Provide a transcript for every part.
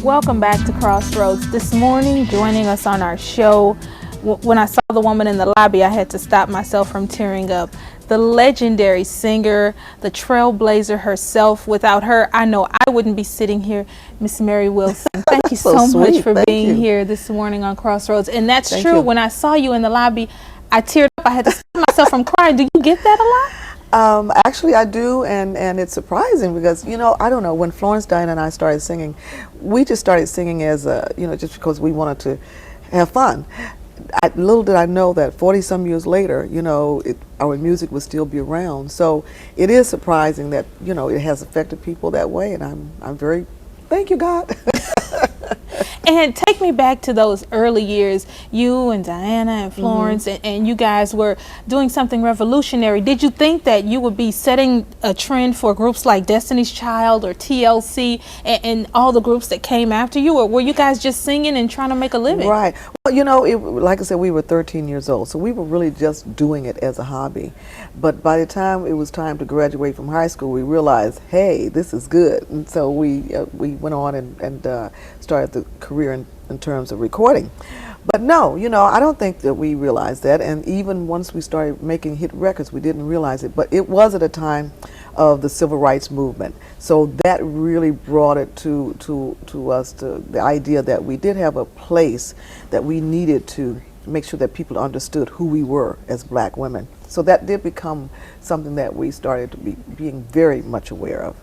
Welcome back to Crossroads. This morning, joining us on our show, when I saw the woman in the lobby, I had to stop myself from tearing up. The legendary singer, the trailblazer herself. Without her, I know I wouldn't be sitting here. Miss Mary Wilson, thank you so much for being here this morning on Crossroads. And that's true. When I saw you in the lobby, I teared up. I had to stop myself from crying. Do you get that a lot? Actually, I do, and it's surprising because, you know, I don't know, when Florence, Diana, and I started singing, we just started singing as, just because we wanted to have fun. Little did I know that 40-some years later, you know, our music would still be around. So it is surprising that, you know, it has affected people that way, and I'm very, thank you, God. And take me back to those early years, you and Diana and Florence, and you guys were doing something revolutionary. Did you think that you would be setting a trend for groups like Destiny's Child or TLC and all the groups that came after you, or were you guys just singing and trying to make a living? Right. Well, you know, like I said, we were 13 years old, so we were really just doing it as a hobby. But by the time it was time to graduate from high school, we realized, hey, this is good. And so we went on and started the career in terms of recording. But no, you know, I don't think that we realized that, and even once we started making hit records, we didn't realize it. But it was at a time of the civil rights movement, so that really brought it to us to the idea that we did have a place that we needed to make sure that people understood who we were as black women. So that did become something that we started to be being very much aware of.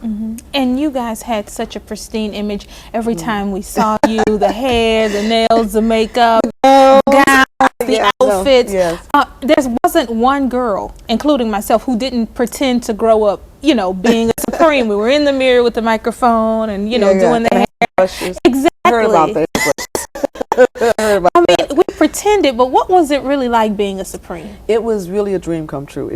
And you guys had such a pristine image every time we saw you, the hair, the nails, the makeup, gowns, the outfits. There wasn't one girl, including myself, who didn't pretend to grow up, you know, being a Supreme. We were in the mirror with the microphone and, you know, doing the hair. Exactly. Heard about that. I mean, we pretended, but what was it really like being a Supreme? It was really a dream come true.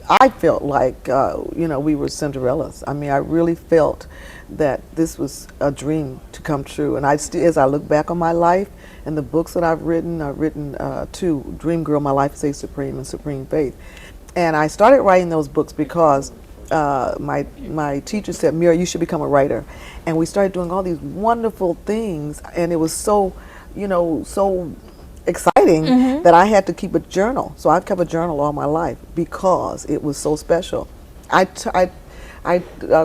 I felt like, you know, we were Cinderellas. I mean, I really felt that this was a dream to come true. And as I look back on my life and the books that I've written two, Dream Girl, My Life is a Supreme, and Supreme Faith. And I started writing those books because my teacher said, Mira, you should become a writer. And we started doing all these wonderful things, and it was so, you know, so exciting that I had to keep a journal. So I've kept a journal all my life because it was so special. I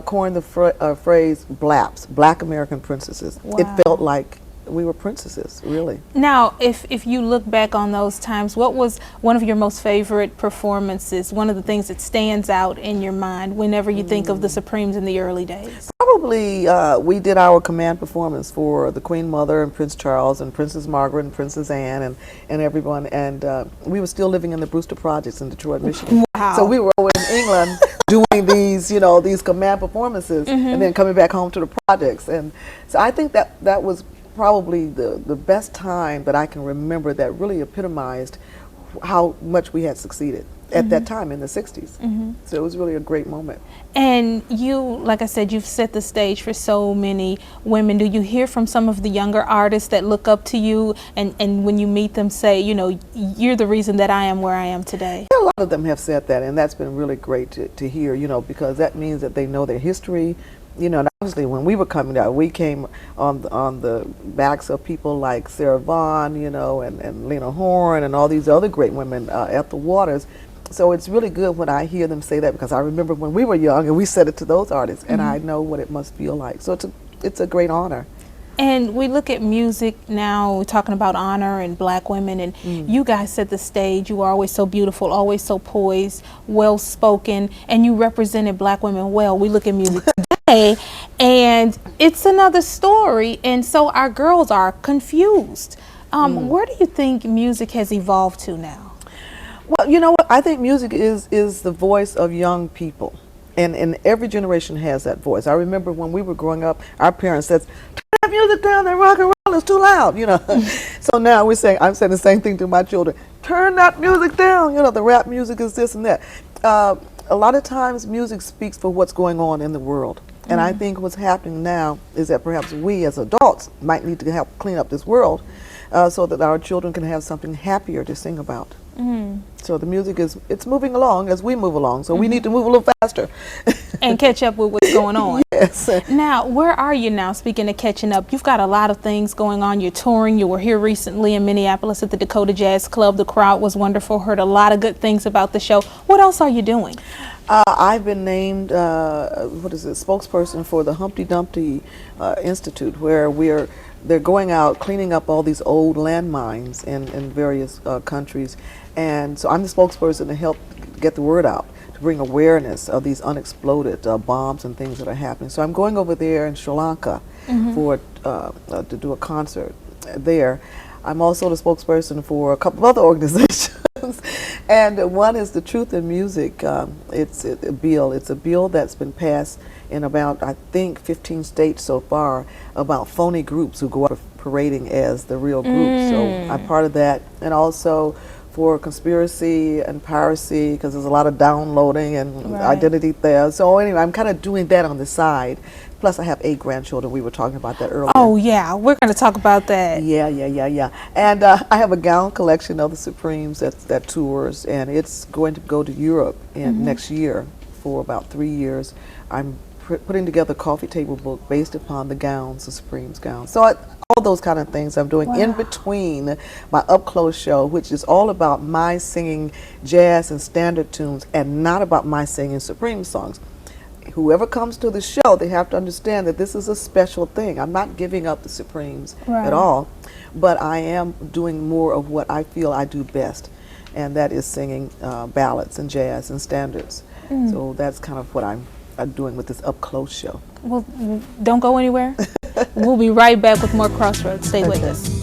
coined the phrase BLAPS, Black American Princesses. Wow. It felt like we were princesses, really. Now, if you look back on those times, what was one of your most favorite performances, one of the things that stands out in your mind whenever you think of the Supremes in the early days? Probably we did our command performance for the Queen Mother and Prince Charles and Princess Margaret and Princess Anne and everyone, and we were still living in the Brewster Projects in Detroit, Michigan. Wow. So we were over in England doing these, you know, these command performances and then coming back home to the projects. And so I think that was probably the best time that I can remember that really epitomized how much we had succeeded at that time in the 60s. So it was really a great moment. And you, like I said, you've set the stage for so many women. Do you hear from some of the younger artists that look up to you and when you meet them say, you know, you're the reason that I am where I am today? Yeah, a lot of them have said that, and that's been really great to hear, you know, because that means that they know their history. You know, and obviously when we were coming out, we came on the backs of people like Sarah Vaughan, you know, and Lena Horne and all these other great women, Ethel Waters. So it's really good when I hear them say that, because I remember when we were young and we said it to those artists, and I know what it must feel like. So it's a great honor. And we look at music now, we're talking about honor and black women, and you guys set the stage. You are always so beautiful, always so poised, well-spoken, and you represented black women well. We look at music today, and it's another story, and so our girls are confused. Where do you think music has evolved to now? Well, you know what? I think music is the voice of young people, and every generation has that voice. I remember when we were growing up, our parents said, "Turn that music down, that rock and roll is too loud," you know. So now I'm saying the same thing to my children. Turn that music down. You know, the rap music is this and that. A lot of times, music speaks for what's going on in the world. And I think what's happening now is that perhaps we as adults might need to help clean up this world so that our children can have something happier to sing about. So the music it's moving along as we move along. So we need to move a little faster. And catch up with what's going on. Yes. Now, where are you now? Speaking of catching up, you've got a lot of things going on. You're touring. You were here recently in Minneapolis at the Dakota Jazz Club. The crowd was wonderful. Heard a lot of good things about the show. What else are you doing? I've been named spokesperson for the Humpty Dumpty Institute, where they're going out cleaning up all these old landmines in various countries, and so I'm the spokesperson to help get the word out, to bring awareness of these unexploded bombs and things that are happening. So I'm going over there in Sri Lanka for to do a concert there. I'm also the spokesperson for a couple of other organizations. And one is the Truth in Music. It's a bill that's been passed in about, I think, 15 states so far, about phony groups who go out parading as the real group. So I'm part of that. And also for conspiracy and piracy, because there's a lot of downloading and identity theft. So anyway, I'm kind of doing that on the side. Plus, I have 8 grandchildren. We were talking about that earlier. Oh, yeah. We're going to talk about that. Yeah. And I have a gown collection of the Supremes that tours, and it's going to go to Europe in next year for about 3 years. I'm putting together a coffee table book based upon the gowns, the Supremes gowns. So all those kind of things I'm doing in between my Up Close show, which is all about my singing jazz and standard tunes and not about my singing Supreme songs. Whoever comes to the show, they have to understand that this is a special thing. I'm not giving up the Supremes at all, but I am doing more of what I feel I do best, and that is singing ballads and jazz and standards. So that's kind of what I'm doing with this Up Close show. Well, don't go anywhere. We'll be right back with more Crossroads. Stay with us.